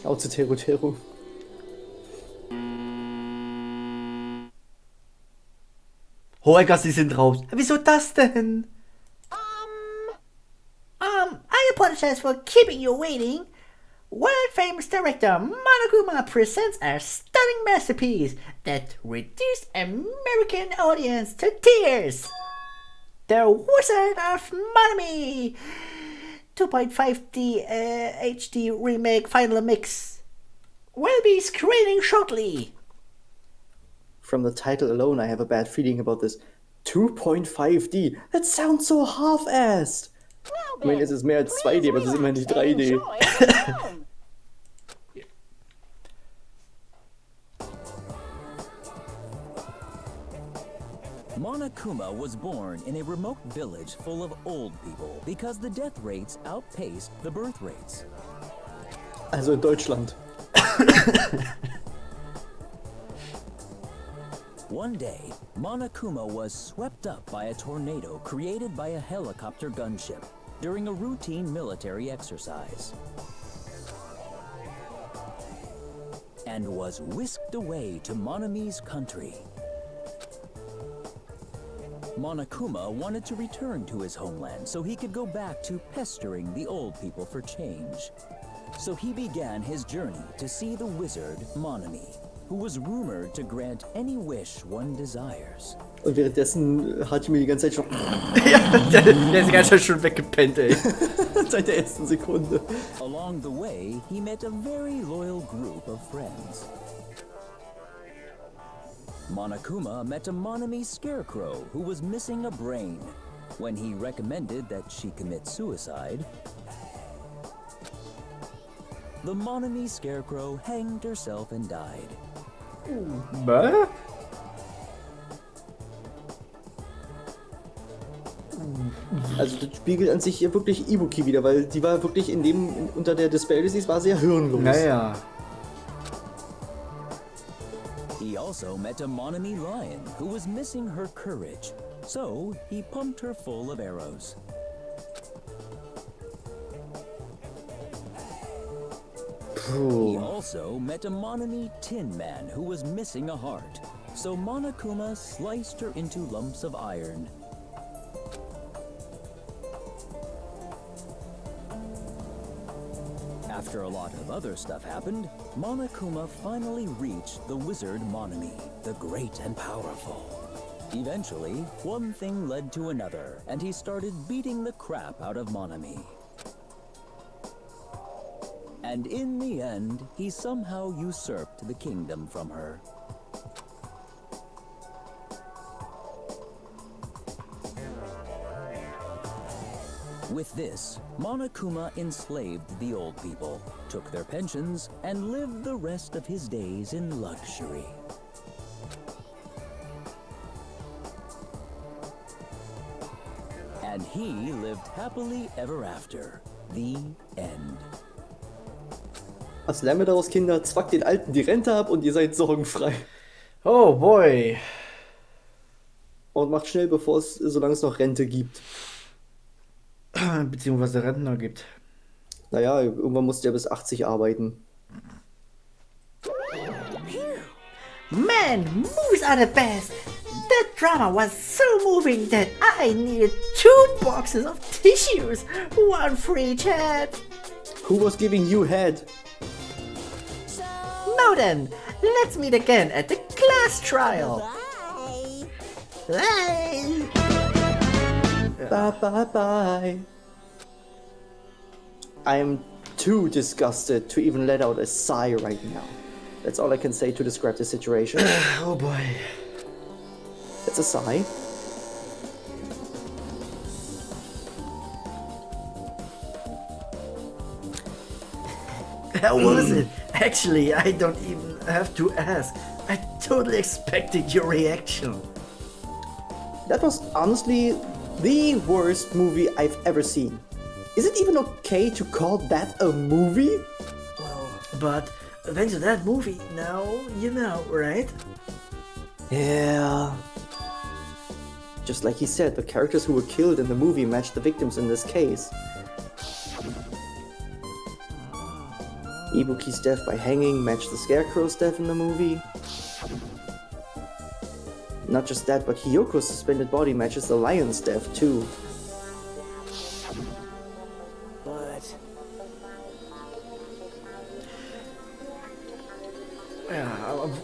Schnauze, Teru. Holger, Sie sind raus. Wieso das denn? I apologize for keeping you waiting. World famous director Monokuma presents a stunning masterpiece that reduced American audience to tears. The Wizard of Monami 2.5D HD remake final mix will be screening shortly. From the title alone, I have a bad feeling about this. 2.5D. That sounds so half-assed. Ich meine, es ist mehr als 2D, aber es ist immer nicht 3D. Monokuma was born in a remote village full of old people because the death rates outpaced the birth rates. Also in Deutschland. One day, Monokuma was swept up by a tornado created by a helicopter gunship during a routine military exercise, and was whisked away to Monami's country. Monokuma wanted to return to his homeland so he could go back to pestering the old people for change. So he began his journey to see the wizard Monami, who was rumored to grant any wish one desires. Und währenddessen hat ich mir die ganze Zeit schon... Ja, der ist die ganze Zeit schon weggepennt, ey. Seit der ersten Sekunde. Along the way, he met a very loyal group of friends. Monokuma met a Monami scarecrow who was missing a brain. When he recommended that she commit suicide, the Monami scarecrow hanged herself and died. Was? Also das spiegelt an sich hier wirklich Ibuki wieder, weil die war wirklich unter der Disparities war sehr hirnlos. Naja. He also met a Monami lion who was missing her courage, so he pumped her full of arrows. He also met a Monami tin man who was missing a heart, so Monokuma sliced her into lumps of iron. After a lot of other stuff happened, Monokuma finally reached the wizard Monami, the great and powerful. Eventually, one thing led to another, and he started beating the crap out of Monami. And in the end, he somehow usurped the kingdom from her. With this, Monokuma enslaved the old people, took their pensions, and lived the rest of his days in luxury. And he lived happily ever after. The end. Was lernen wir daraus, Kinder? Zwackt den Alten die Rente ab und ihr seid sorgenfrei. Oh boy. Und macht schnell, solange es noch Rente gibt. Beziehungsweise Rentner gibt. Naja, irgendwann musst du ja bis 80 arbeiten. Man, movies are the best. That drama was so moving that I needed 2 boxes of tissues, 1 for each head. Who was giving you head? Now then, let's meet again at the class trial. Bye. Bye bye bye. I am too disgusted to even let out a sigh right now. That's all I can say to describe the situation. Oh boy. It's a sigh. How was it? Actually, I don't even have to ask. I totally expected your reaction. That was honestly the worst movie I've ever seen. Is it even okay to call that a movie? Well, but thanks to that movie, now you know, right? Yeah. Just like he said, the characters who were killed in the movie matched the victims in this case. Ibuki's death by hanging matched the Scarecrow's death in the movie. Not just that, but Hiyoko's suspended body matches the lion's death too. But Ja,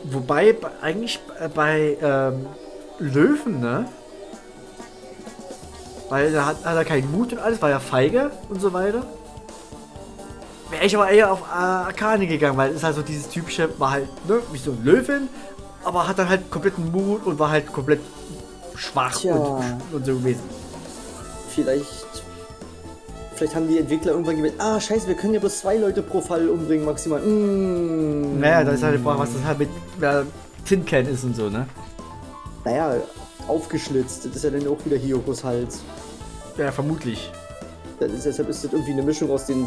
wobei eigentlich bei Löwen, ne? Weil da hat er keinen Mut und alles, war ja feige und so weiter. Wäre ich aber eher auf Akane gegangen, weil es ist halt so dieses typische, war halt, ne, wie so ein Löwen, aber hat dann halt kompletten Mut und war halt komplett schwach und so gewesen. Vielleicht haben die Entwickler irgendwann gemerkt, scheiße, wir können ja bloß 2 Leute pro Fall umbringen, maximal. Naja, da ist halt die Frage, was das halt mit Tin Can ist und so, ne? Naja, aufgeschlitzt, das ist ja dann auch wieder Hiyokos Hals. Ja, vermutlich. Deshalb ist das irgendwie eine Mischung aus den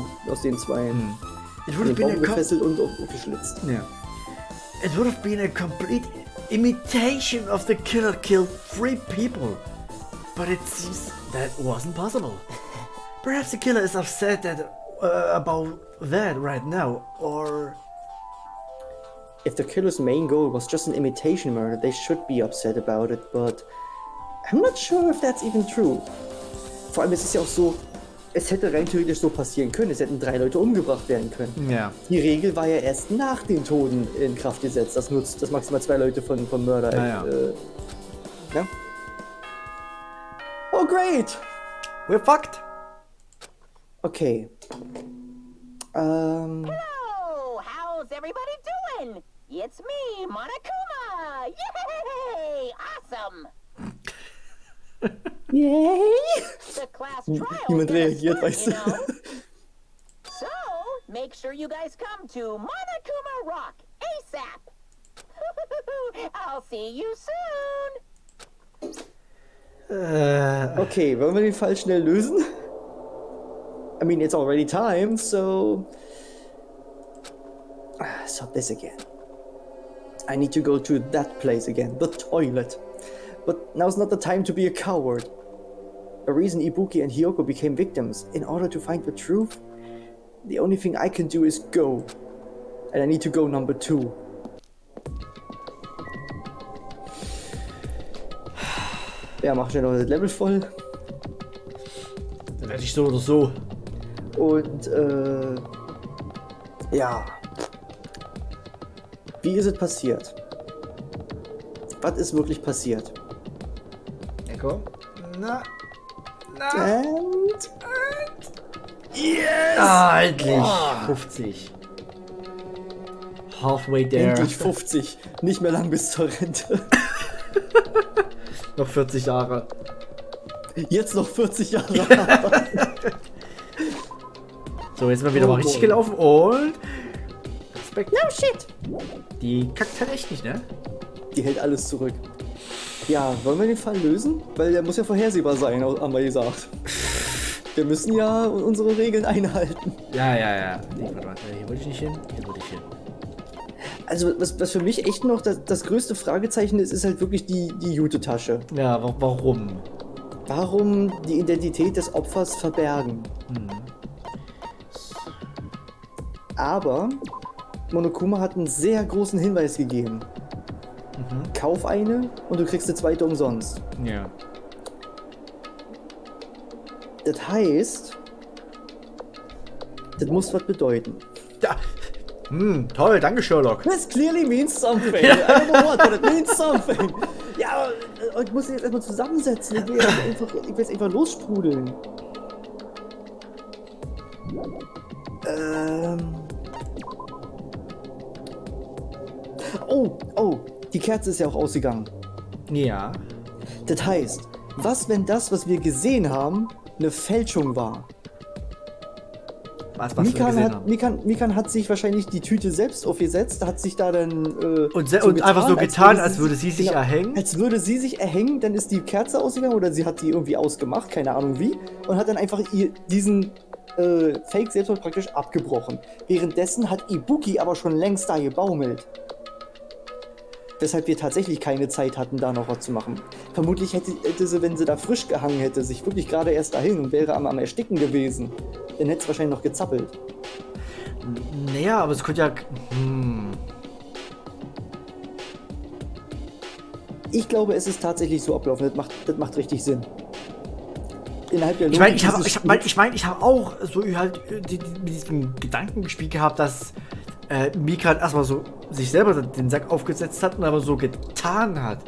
zwei. It An den Baum gefesselt und aufgeschlitzt. Yeah. It would have been a complete imitation of the killer killed 3 people. But it seems that wasn't possible. Perhaps the killer is upset about that right now, or... If the killer's main goal was just an imitation murder, they should be upset about it, but I'm not sure if that's even true. Vor allem, es ist ja auch so, es hätte rein theoretisch so passieren können, es hätten 3 Leute umgebracht werden können. Ja. Die Regel war ja erst nach den Toten in Kraft gesetzt, das nutzt das maximal 2 Leute von Mörder. Ja? Oh great! We're fucked! Hello, Okay. how's everybody doing? It's me, Monokuma! Yay! Awesome! Yay! The class trial Niemand reagiert, weißt du. So, make sure you guys come to Monokuma Rock ASAP! I'll see you soon! Okay, wollen wir den Fall schnell lösen? I mean, it's already time, so this again. I need to go to that place again, the toilet. But now's not the time to be a coward. The reason Ibuki and Hiyoko became victims, in order to find the truth, the only thing I can do is go. And I need to go number 2. Ja, mach schnell noch das Level voll. Dann werde ich so oder so. Und, ja. Wie ist es passiert? Was ist wirklich passiert? Echo? Na? And Yes! Endlich! 50. Halfway there. endlich 50. Nicht mehr lang bis zur Rente. Noch 40 Jahre. Jetzt noch 40 Jahre. So, jetzt sind wir wieder mal richtig gelaufen und... Respekt. No shit. Die kackt halt echt nicht, ne? Die hält alles zurück. Ja, wollen wir den Fall lösen? Weil der muss ja vorhersehbar sein, haben wir gesagt. Wir müssen ja unsere Regeln einhalten. Ja. Nee, warte mal. Hier wollte ich nicht hin. Hier wollte ich hin. Also, was für mich echt noch das größte Fragezeichen ist halt wirklich die Jute-Tasche. Ja, warum? Warum die Identität des Opfers verbergen? Aber Monokuma hat einen sehr großen Hinweis gegeben. Kauf eine und du kriegst eine zweite umsonst. Ja. Das heißt, das muss was bedeuten. Ja. Toll, danke Sherlock. This clearly means something. I don't know what, but it means something. Ja, ich muss jetzt erstmal zusammensetzen. Ich will jetzt einfach lossprudeln. Oh, die Kerze ist ja auch ausgegangen. Ja. Das heißt, wenn das, was wir gesehen haben, eine Fälschung war? Was wir gesehen haben. Mikan hat sich wahrscheinlich die Tüte selbst aufgesetzt, hat sich da dann und einfach so getan, als würde sie sich erhängen? Als würde sie sich erhängen, dann ist die Kerze ausgegangen oder sie hat die irgendwie ausgemacht, keine Ahnung wie, und hat dann einfach diesen Fake-Selbstmord praktisch abgebrochen. Währenddessen hat Ibuki aber schon längst da gebaumelt. Weshalb wir tatsächlich keine Zeit hatten, da noch was zu machen. Vermutlich hätte sie, wenn sie da frisch gehangen hätte, sich wirklich gerade erst dahin und wäre am Ersticken gewesen. Dann hätte es wahrscheinlich noch gezappelt. Nee, Ja, aber es könnte ja... Ich glaube, es ist tatsächlich so ablaufen. Das macht richtig Sinn. Innerhalb der Ich meine, Logik ich habe auch so halt mit diesem Gedanken gespielt gehabt, dass Mikan erstmal so sich selber den Sack aufgesetzt hat und aber so getan hat.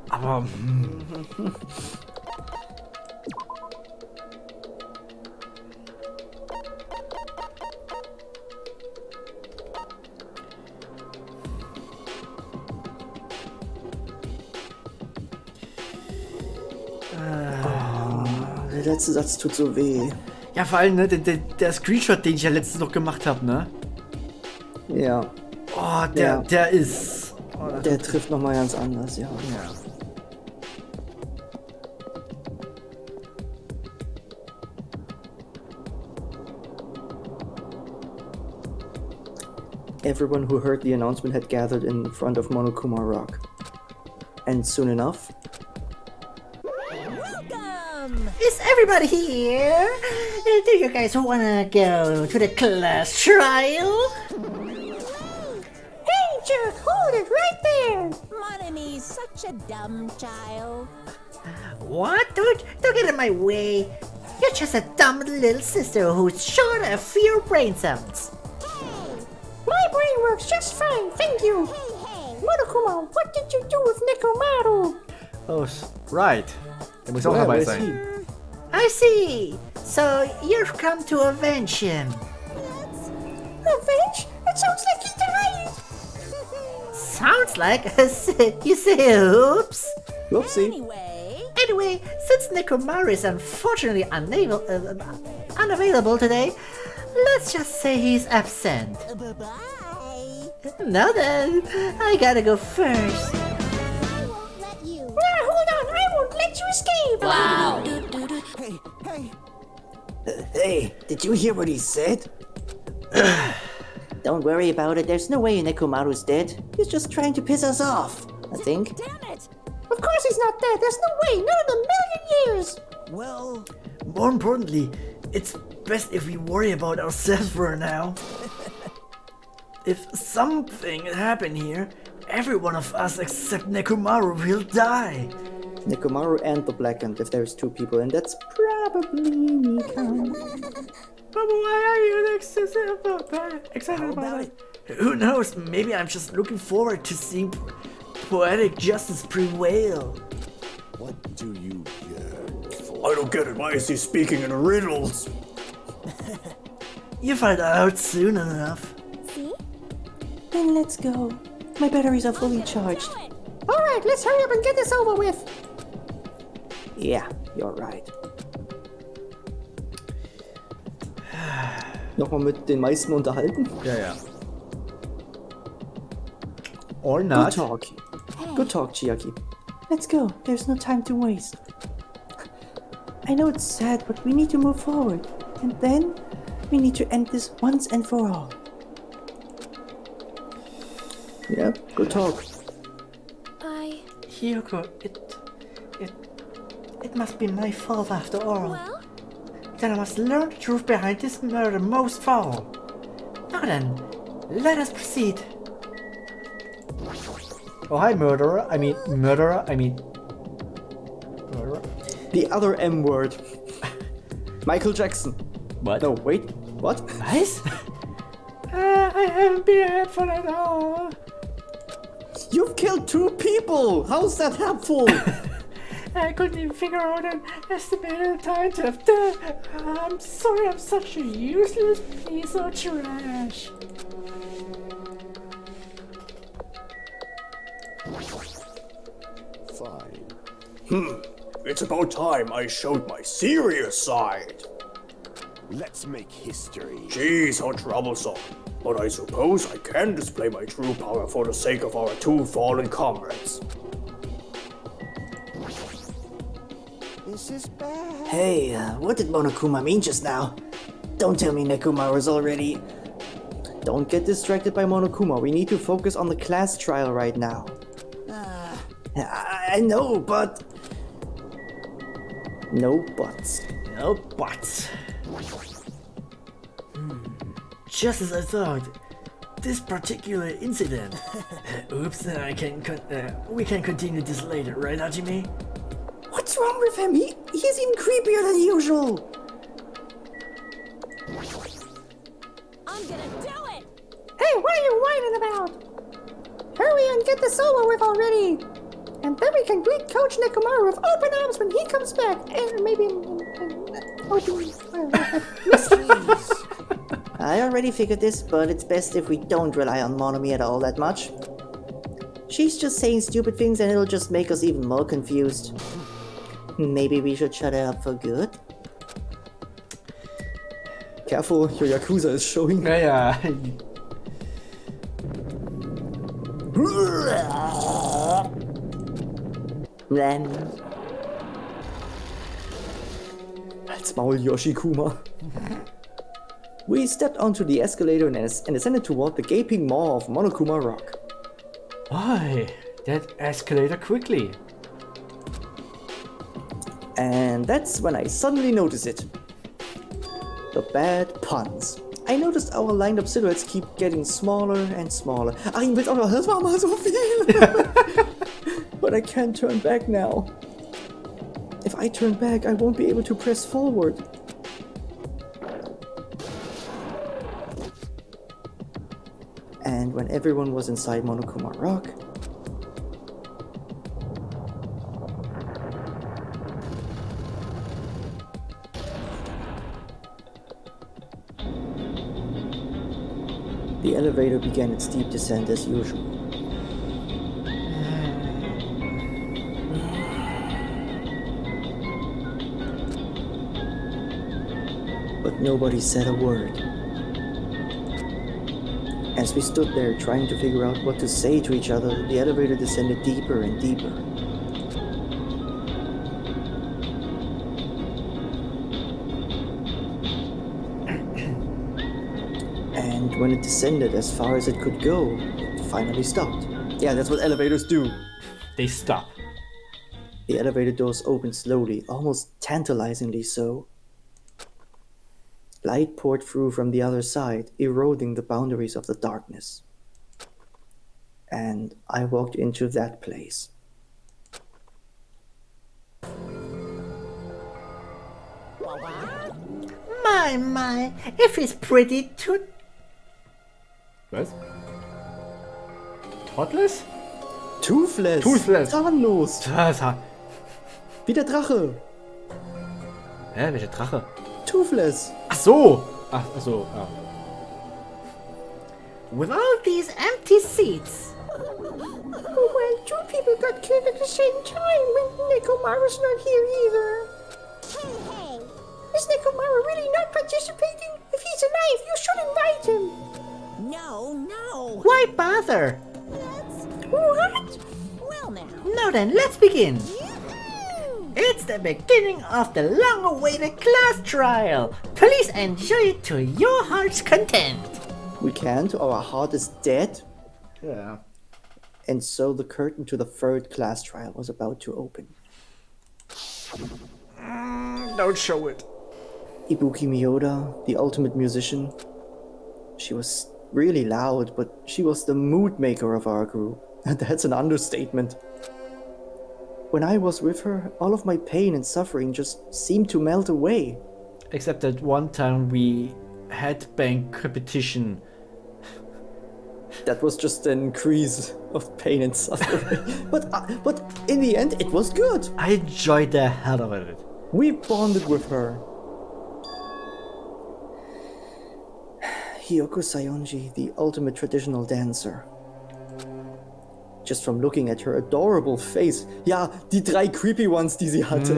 Aber... Der letzte Satz tut so weh. Ja, vor allem, ne, der Screenshot, den ich ja letztens noch gemacht habe, ne? Ja. Oh, Ja. der ist... Oh, Der trifft nochmal ganz anders, ja. Everyone who heard the announcement had gathered in front of Monokuma Rock. And soon enough, Welcome! Is everybody here? Do you guys wanna go to the class trial? Hey, just hold it right there! Monomi's such a dumb child. What? Don't get in my way. You're just a dumb little sister who's short of few brain cells. My brain works just fine, thank you. Hey, Monokuma, what did you do with Nekomaru? Oh, right. Der muss auch where dabei is sein. he? I see. So you've come to avenge him. Revenge? It sounds like he died. Sounds like you say oops. Whoopsie. Anyway, since Nekomaru is unfortunately unavailable today, let's just say he's absent. Bye-bye. Now then, I gotta go first. I won't let you. Hold on, I won't let you escape. Wow. Hey, did you hear what he said? Don't worry about it. There's no way Nekomaru's dead. He's just trying to piss us off, I think. Damn it. Of course he's not dead. There's no way. Not in a million years. Well, More importantly, it's best if we worry about ourselves for now. If something happened here, every one of us except Nekomaru will die. Nekomaru and the Blackened, if there's two people, and that's probably Mikan. But why are you excited about about it? Who knows? Maybe I'm just looking forward to seeing poetic justice prevail. What do you get? I don't get it. Why is he speaking in riddles? You find out soon enough. See? Then let's go. My batteries are fully charged. Alright, let's hurry up and get this over with. Yeah, you're right. Nochmal mit den meisten unterhalten? Ja. Or Good not. talk. Good talk, Chiaki. Let's go. There's no time to waste. I know it's sad, but we need to move forward. And then, we need to end this once and for all. Yeah, good talk. Hyoko, it must be my fault after all. Well, Then I must learn the truth behind this murder most of all. Now then, let us proceed. Oh, hi, murderer. I mean, murderer. The other M word. Michael Jackson. What? No, wait. What? Was? I haven't been a handful at all. You've killed 2 people! How's that helpful? I couldn't even figure out an estimated time to have done. I'm sorry, I'm such a useless piece of trash. Fine. It's about time I showed my serious side. Let's make history. Jeez, how troublesome. But I suppose I can display my true power for the sake of our 2 fallen comrades. This is bad. Hey, what did Monokuma mean just now? Don't tell me Nekomaru's already... Don't get distracted by Monokuma. We need to focus on the class trial right now. I know, but... No buts. No buts. just as I thought. This particular incident. Oops, we can continue this later, right, Hajime? What's wrong with him? He's even creepier than usual. I'm gonna do it! Hey, what are you whining about? Hurry and get this over with already! And then we can greet Coach Nekomaru with open arms when he comes back. And maybe... I already figured this, but it's best if we don't rely on Monomi at all that much. She's just saying stupid things and it'll just make us even more confused. Maybe we should shut her up for good? Careful, your Yakuza is showing. Ja. Halt's Maul, Yoshikuma. We stepped onto the escalator and ascended toward the gaping maw of Monokuma Rock. Why? That escalated quickly. And that's when I suddenly noticed it. The bad puns. I noticed our lined up silhouettes keep getting smaller and smaller. Ach, will's auch noch, das war mal so viel. But I can't turn back now. If I turn back, I won't be able to press forward. And when everyone was inside Monokuma Rock, the elevator began its steep descent as usual. But nobody said a word. As we stood there trying to figure out what to say to each other, the elevator descended deeper and deeper. And when it descended as far as it could go, it finally stopped. Yeah, that's what elevators do. They stop. The elevator doors opened slowly, almost tantalizingly so. Light poured through from the other side, eroding the boundaries of the darkness. And I walked into that place. My, if it's pretty to... Was? Totless? Toothless! Toothless. Zahnlos! Hä, Wie der Drache! welcher Drache? Toothless! Ach so! Ach so, ja. With all these empty seats. Well, 2 people got killed at the same time when Nekomaru's not here either. Hey, Is Nekomaru really not participating? If he's alive, you should invite him. no. Why bother? What? Well now. Now then, let's begin. Yoo-hoo! It's the beginning of the long-awaited class trial. Please enjoy it to your heart's content. We can't, our heart is dead. Ja. And so the curtain to the 3rd class trial was about to open. Don't show it. Ibuki Miyoda, the ultimate musician. She was really loud, but she was the mood maker of our group. And that's an understatement. When I was with her, all of my pain and suffering just seemed to melt away. Except that one time we had bank competition. That was just an increase of pain and suffering. but in the end, it was good. I enjoyed the hell out of it. We bonded with her. Hiyoko Sayonji, the ultimate traditional dancer. Just from looking at her adorable face. Ja, die 3 creepy ones, die sie hatte.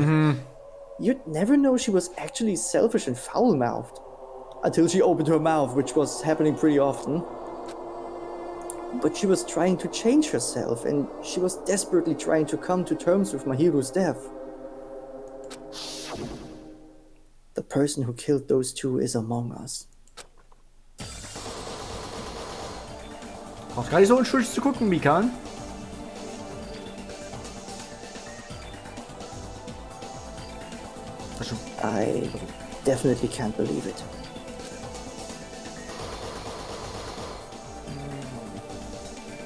You'd never know she was actually selfish and foul-mouthed. Until she opened her mouth, which was happening pretty often. But she was trying to change herself, and she was desperately trying to come to terms with Mahiru's death. The person who killed those 2 is among us. Brauchst gar nicht so unschuldig zu gucken, Mikan. I definitely can't believe it.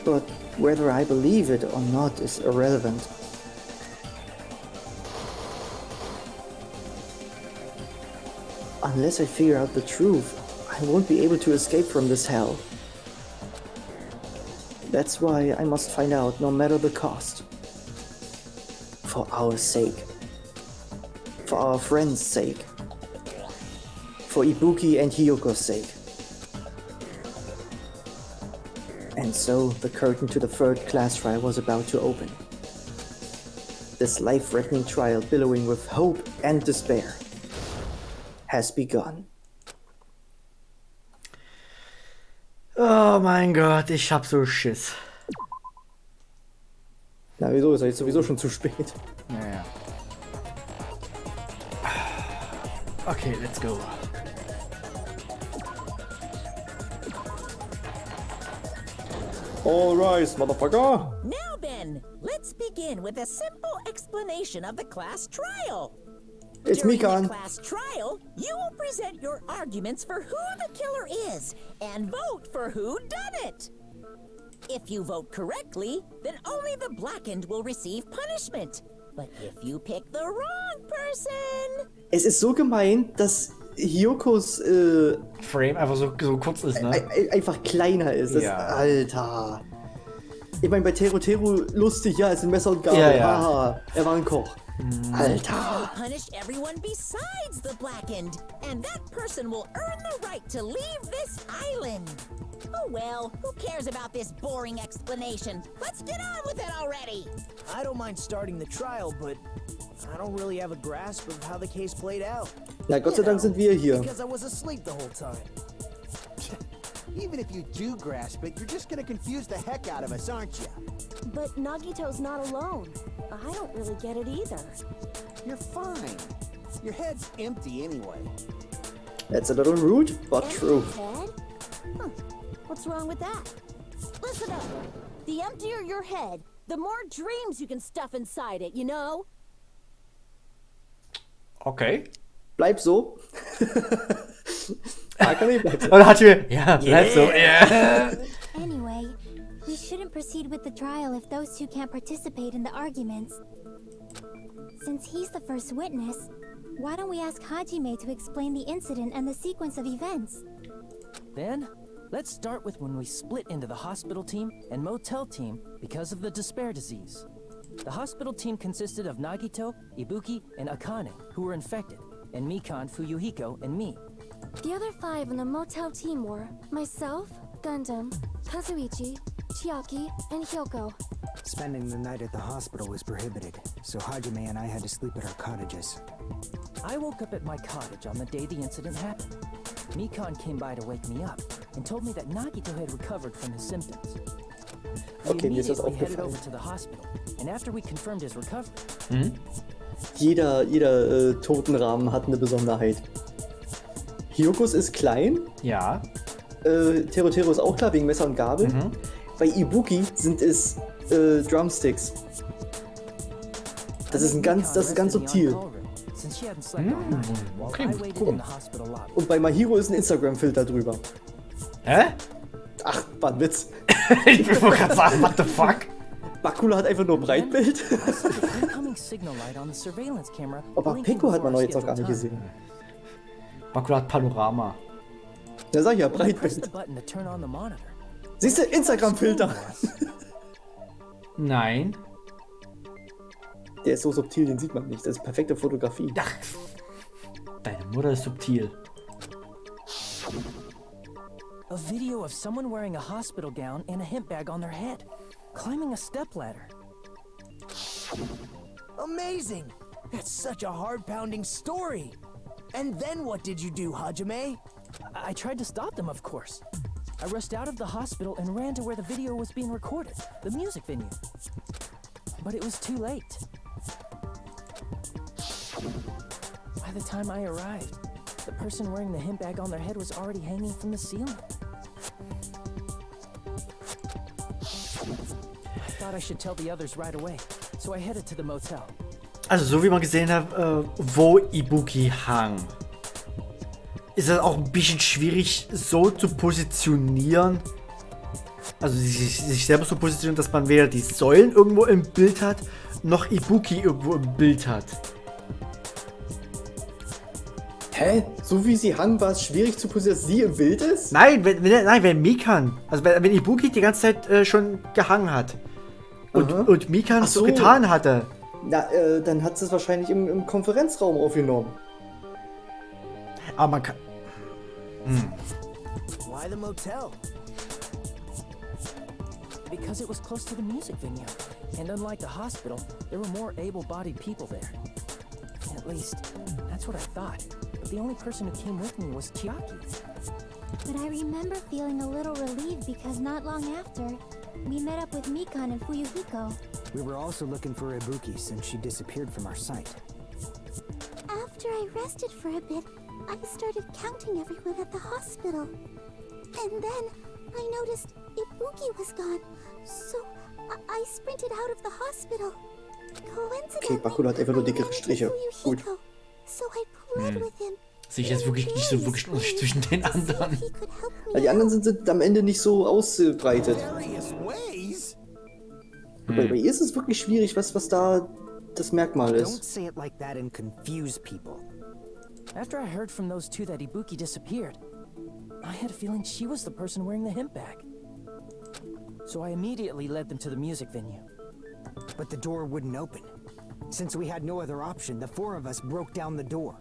But whether I believe it or not is irrelevant. Unless I figure out the truth, I won't be able to escape from this hell. That's why I must find out no matter the cost. For our sake. For our friends' sake. For Ibuki and Hiyoko's sake. And so the curtain to the third class trial was about to open. This life-threatening trial, billowing with hope and despair, has begun. Oh mein Gott, ich hab so Schiss. Na wieso, ist ja jetzt sowieso schon zu spät. Naja. Okay, let's go. All rise, motherfucker! Now then, let's begin with a simple explanation of the class trial. It's During Mikan. the class trial, you will present your arguments for who the killer is and vote for who done it. If you vote correctly, then only the blackened will receive punishment. But if you pick the wrong person... Es ist so gemein, dass Hiyokos Frame einfach so kurz ist, ne? einfach kleiner ist. Das, Ja. Alter. Ich meine, bei Teru lustig, ja, es sind Messer und Gabel. Ja, ja. Haha, er war ein Koch. Alter. Punish everyone besides the blackened, and that person will earn the right to leave this island. Oh well, who cares about this boring explanation? Let's get on with it already. I don't mind starting the trial, but I don't really have a grasp of how the case played out. Na, Gott sei Dank sind wir hier. Because I was asleep the whole time. Even if you do grasp it, you're just gonna confuse the heck out of us, aren't you? But Nagito's not alone. I don't really get it either. You're fine. Your head's empty anyway. That's a little rude, but true. Head? Huh. What's wrong with that? Listen up. The emptier your head, the more dreams you can stuff inside it, you know? Okay. Bleib so. Akane, bleib so. Und dann hat sie mir, ja, bleib so. Yeah. Anyway, we shouldn't proceed with the trial if those two can't participate in the arguments. Since he's the first witness, why don't we ask Hajime to explain the incident and the sequence of events? Then, let's start with when we split into the hospital team and motel team because of the despair disease. The hospital team consisted of Nagito, Ibuki, and Akane, who were infected, and Mikan, Fuyuhiko, and me. The other 5 on the motel team were myself, Gundam, Kazuichi, Chiaki, and Hyoko. Spending the night at the hospital was prohibited, so Hajime and I had to sleep at our cottages. I woke up at my cottage on the day the incident happened. Mikan came by to wake me up and told me that Nagito had recovered from his symptoms. We Okay, mir ist das immediately headed aufgefallen. over to the hospital, and after we confirmed his recovery, Jeder Totenrahmen hat eine Besonderheit. Hiyokos ist klein. Ja. Teru ist auch klar, wegen Messer und Gabel. Bei Ibuki sind es Drumsticks. Das ist ganz subtil. since she hadn't slept all night, while Okay, I waited cool. in the hospital lobby. Und bei Mahiro ist ein Instagram-Filter drüber. Hä? Ach, war ein Witz. Ich wollte gerade sagen, what the fuck? Bakula hat einfach nur Breitbild. I saw the incoming signal light on the surveillance camera. Aber blinking Peko hat before man our noch jetzt noch gar nicht scheduled gesehen. Bakula hat Panorama. Da sag ich ja, time. When I pressed the Breitbild. button to turn on the monitor, Siehst du, Instagram-Filter. Nein. Der ist so subtil, den sieht man nicht. Das ist perfekte Fotografie. Ach, deine Mutter ist subtil. a video of someone wearing a hospital gown and a hemp bag on their head, climbing a stepladder. Amazing! That's such a heart-pounding story. And then what did you do, Hajime? I tried to stop them, of course. I rushed out of the hospital and ran to where the video was being recorded, the music venue. But it was too late. By the time I arrived, the person wearing the hemp bag on their head was already hanging from the ceiling. I thought I should tell the others right away, so I headed to the motel. Also so wie man gesehen hat, wo Ibuki hang, ist das auch ein bisschen schwierig so zu positionieren, also sich selber so positioniert, dass man weder die Säulen irgendwo im Bild hat, noch Ibuki irgendwo im Bild hat. Hä? So wie sie hangen, war es schwierig zu positionieren, dass sie im Bild ist? Nein, wenn Mikan, also wenn Ibuki die ganze Zeit schon gehangen hat und Mikan so getan hatte. Na, dann hat sie es wahrscheinlich im Konferenzraum aufgenommen. Aber man kann... Why the motel? Because it was close to the music venue. And unlike the hospital, there were more able-bodied people there. At least, that's what I thought. But the only person who came with me was Chiaki. But I remember feeling a little relieved because not long after, we met up with Mikan and Fuyuhiko. We were also looking for Ibuki since she disappeared from our site. After I rested for a bit, I started counting everyone at the hospital. And then I noticed Ibuki was gone. So I sprinted out of the hospital. Okay, Bakula hat einfach nur dickere Striche. Gut. So I pled with him. Sehe ich jetzt wirklich nicht so wirklich einen Unterschied zwischen den anderen. Weil die anderen sind am Ende nicht so ausgebreitet. Bei ihr ist es wirklich schwierig, was da das Merkmal Don't ist. say it like that and confuse people. After I heard from those two that Ibuki disappeared, I had a feeling she was the person wearing the hemp bag. So I immediately led them to the music venue. But the door wouldn't open. Since we had no other option, the four of us broke down the door.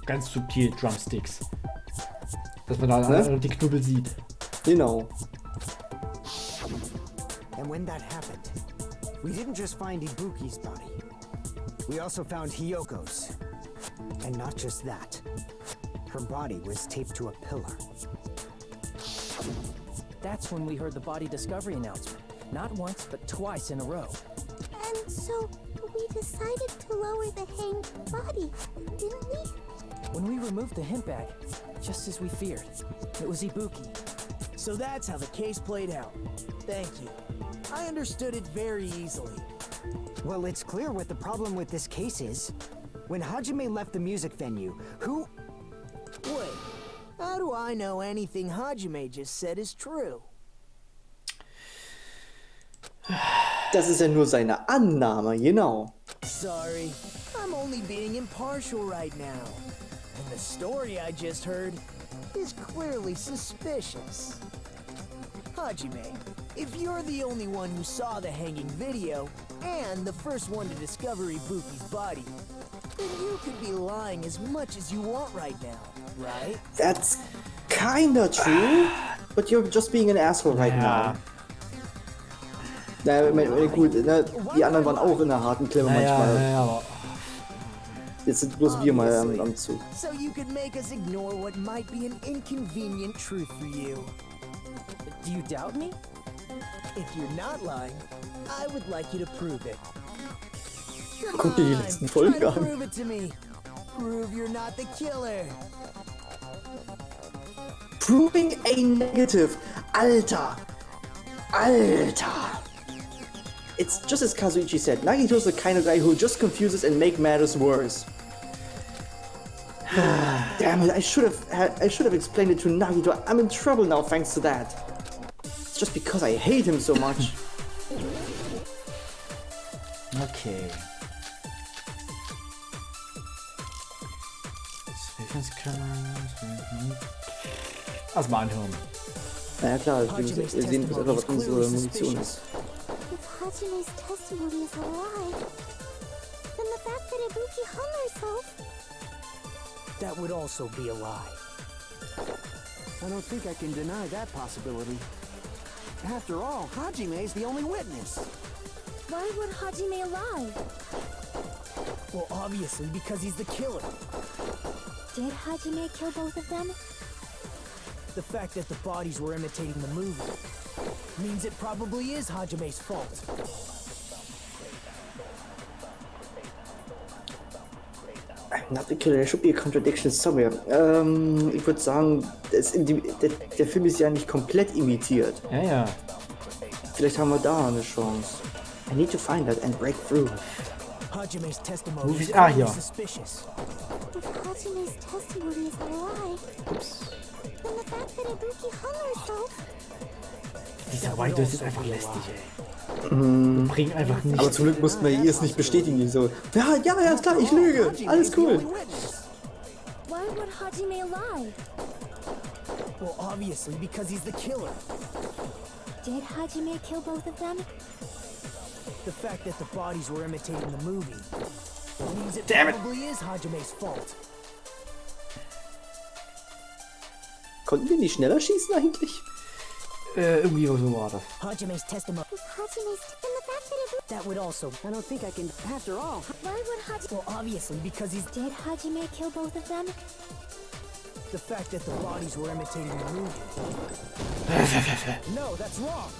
Ganz subtil Drumsticks. Dass man da die Knubbel sieht. Genau. And when that happened, we didn't just find Ibuki's body. We also found Hiyoko's. And not just that. Her body was taped to a pillar. That's when we heard the body discovery announcement. Not once, but twice in a row. And so we decided to lower the hanged body, didn't we? When we removed the hemp bag, just as we feared, it was Ibuki. So that's how the case played out. Thank you. I understood it very easily. Well, it's clear what the problem with this case is. When Hajime left the music venue, who... Wait, how do I know anything Hajime just said is true? Das ist ja nur seine Annahme, genau. Sorry, I'm only being impartial right now. And the story I just heard is clearly suspicious. Hajime, if you're the only one who saw the hanging video, and the first one to discover Ibuki's body, then you could be lying as much as you want right now, right? That's kinda true, but you're just being an asshole right now. Naja, gut, ne, die anderen waren auch in einer harten Klemme manchmal. Aber jetzt sind bloß wir mal am Zug. So you could make us ignore what might be an inconvenient truth for you. Do you doubt me? If you're not lying, I would like you to prove it. Guck dir die letzten Folgen an. Prove it to me. Prove you're not the killer. Proving a negative. Alter. Alter. It's just as Kazuichi said, Nagito's the kind of guy who just confuses and make matters worse. Damn it, I should have explained it to Nagito. I'm in trouble now thanks to that. It's just because I hate him so much. okay. Erstmal anhören. Naja klar, wir sehen jetzt einfach, was unsere Munition ist. If Hajime's testimony is a lie, then the fact that Ibuki hung herself... That would also be a lie. I don't think I can deny that possibility. After all, Hajime's the only witness. Why would Hajime lie? Well, obviously because he's the killer. Did Hajime kill both of them? The fact that the bodies were imitating the movie means it probably is Hajime's fault. I'm not the killer, there should be a contradiction somewhere. Ich würde sagen, der Film ist ja nicht komplett imitiert. Ja. Vielleicht haben wir da eine Chance. I need to find that and break through. Hajime's testimony is hier. suspicious. If Hajime's testimony is a lie, then the fact Dieser White sind einfach lästig, ey. Die bringen einfach nichts. Aber zum Glück mussten wir ihr es nicht bestätigen. Die so, ja, ist klar, ich lüge. Alles cool. Why would Hajime lie? Well, obviously, because he's the killer. Did Hajime kill both of them? The fact that the bodies were imitating the movie means it Damn it. probably is Hajime's fault. Konnten wir nicht schneller schießen eigentlich? Irgendwie so war das. Hajime's testimony. That would also. I don't think I can. After all, Why would Hajime... Well, obviously, because he's. Did Hajime kill both of them? The fact that the bodies were imitating the movie. No, that's wrong.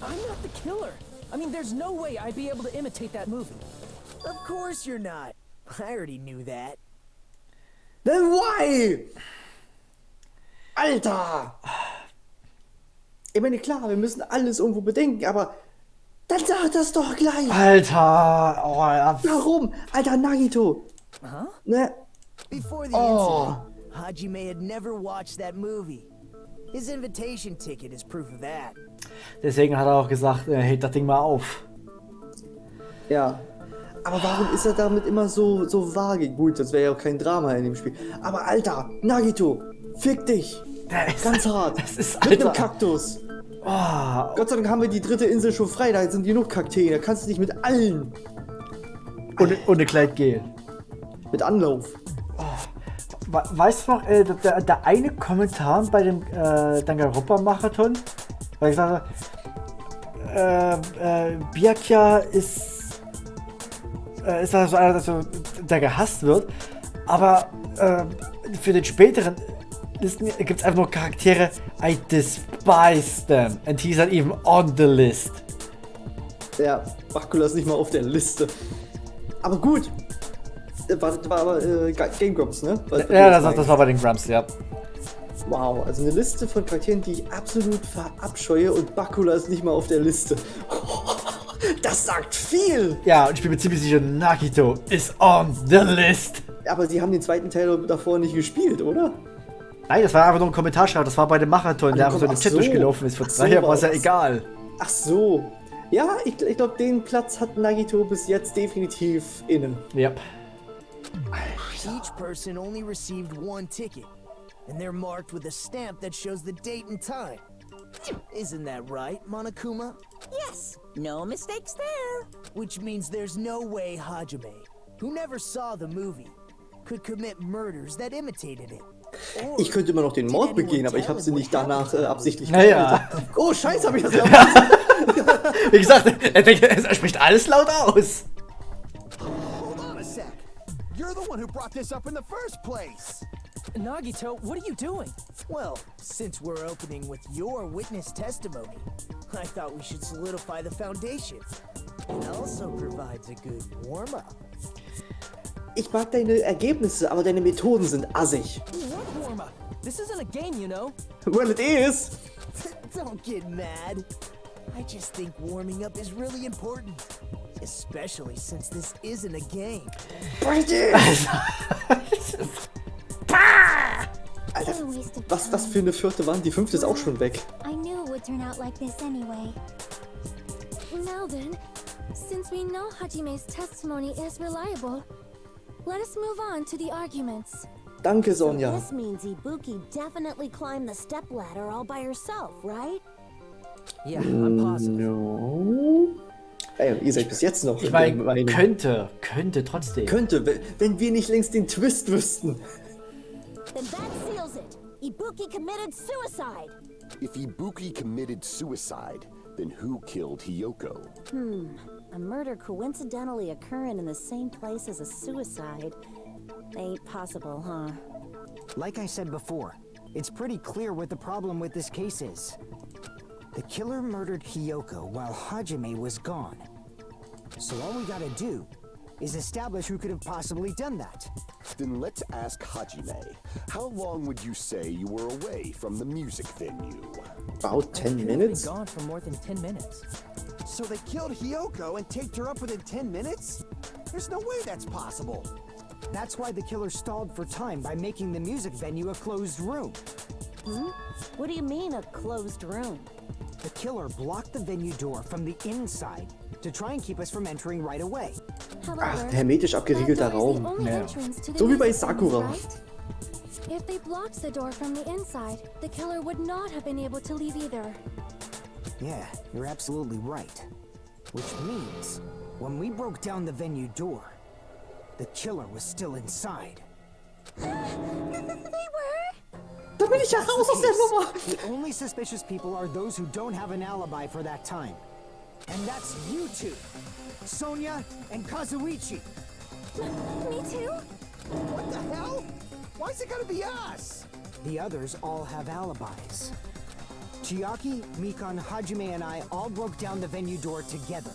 I'm not the killer. I mean, there's no way I'd be able to imitate that movie. Of course you're not. I already knew that. Then why? Alter! Ich meine, klar, wir müssen alles irgendwo bedenken, aber dann sag das doch gleich. Alter! Oh, ja. Warum? Alter, Nagito. Huh? Ne? Before the incident, Hajime had never watched that movie. His invitation ticket is proof of that. Deswegen hat er auch gesagt, hält das Ding mal auf. Ja. Aber warum ist er damit immer so vage? Gut, das wäre ja auch kein Drama in dem Spiel. Aber Alter, Nagito, fick dich. Ganz hart. Das ist, mit einem Alter. Kaktus. Oh. Gott sei Dank haben wir die dritte Insel schon frei. Da sind genug Kakteen. Da kannst du dich mit allen. Ohne Kleid gehen. Mit Anlauf. Weißt du noch, der eine Kommentar bei dem Danganronpa-Marathon, weil ich sage, Byakuya ist also einer, der gehasst wird, aber für den späteren Listen gibt es einfach nur Charaktere, I despise them, and he's not even on the list. Ja, Bakula ist nicht mal auf der Liste. Aber gut. War aber Game Grumps, ne? Ja, das war bei den Grumps, ja. Wow, also eine Liste von Charakteren, die ich absolut verabscheue, und Bakula ist nicht mal auf der Liste. Das sagt viel! Ja, und ich bin mir ziemlich sicher, Nagito is on the list. Aber sie haben den zweiten Teil davor nicht gespielt, oder? Nein, das war einfach nur ein Kommentarschreiber, das war bei dem Marathon, der einfach so in den Chat durchgelaufen ist. Von daher war es ja egal. Ach so. Ja, ich glaube, den Platz hat Nagito bis jetzt definitiv inne. Yep. Each person only received one ticket, and they're marked with a stamp that shows the date and time. Isn't that right, Monokuma? Yes, no mistakes there. Which means there's no way Hajime, who never saw the movie, could commit murders that imitated it. Ich könnte immer noch den Mord begehen, aber ich habe sie nicht danach absichtlich Naja. Oh, scheiße, habe ich das gemacht. Wie gesagt, er spricht alles laut aus. Hold on a sec. You're the one who brought this up in the first place. Nagito, what are you doing? Well, since we're opening with your witness testimony, I thought we should solidify the foundation. It also provides a good warm-up. Ich mag deine Ergebnisse, aber deine Methoden sind assig. What warm-up? This isn't a game, you know. Well, it is. Don't get mad. I just think warming up is really important. Especially since this isn't a game. Alter, was für eine vierte Wand? Die fünfte ist auch schon weg. I knew it would turn out like this anyway. Now then, since we know Hajime's testimony is reliable, let us move on to the arguments. Danke, Sonja. This means Ibuki definitely climbed the stepladder all by herself, right? Yeah, I'm positive. No. Ey, ihr seid bis jetzt noch. Ich meine, könnte trotzdem. Könnte, wenn wir nicht längst den Twist wüssten. Then that seals it. Ibuki committed suicide. If Ibuki committed suicide, then who killed Hiyoko? A murder coincidentally occurring in the same place as a suicide. Ain't possible, huh? Like I said before, it's pretty clear what the problem with this case is. The killer murdered Hiyoko while Hajime was gone. So all we gotta do is establish who could have possibly done that. Then let's ask Hajime. How long would you say you were away from the music venue? About 10 Been minutes? gone for more than 10 minutes. So they killed Hiyoko and taped her up within 10 minutes? There's no way that's possible. That's why the killer stalled for time by making the music venue a closed room. What do you mean, a closed room? The killer blocked the venue door from the inside to try and keep us from entering right away. Ach, der hermetisch abgeriegelter Raum. Ja. So wie bei Sakura. If they blocked the door from the inside, the killer would not have been able to leave either. Yeah, you're absolutely right. Which means, when we broke down the venue door, the killer was still inside. They were? Da bin ich ja raus aus der Nummer. The only suspicious people are those who don't have an alibi for that time. And that's you two, Sonia and Kazuichi. Me too? What the hell? Why's it gotta be us? The others all have alibis. Chiaki, Mikan, Hajime, and I all broke down the venue door together.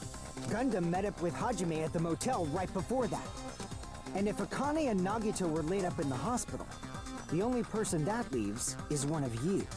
Gundam met up with Hajime at the motel right before that. And if Akane and Nagito were laid up in the hospital, the only person that leaves is one of you.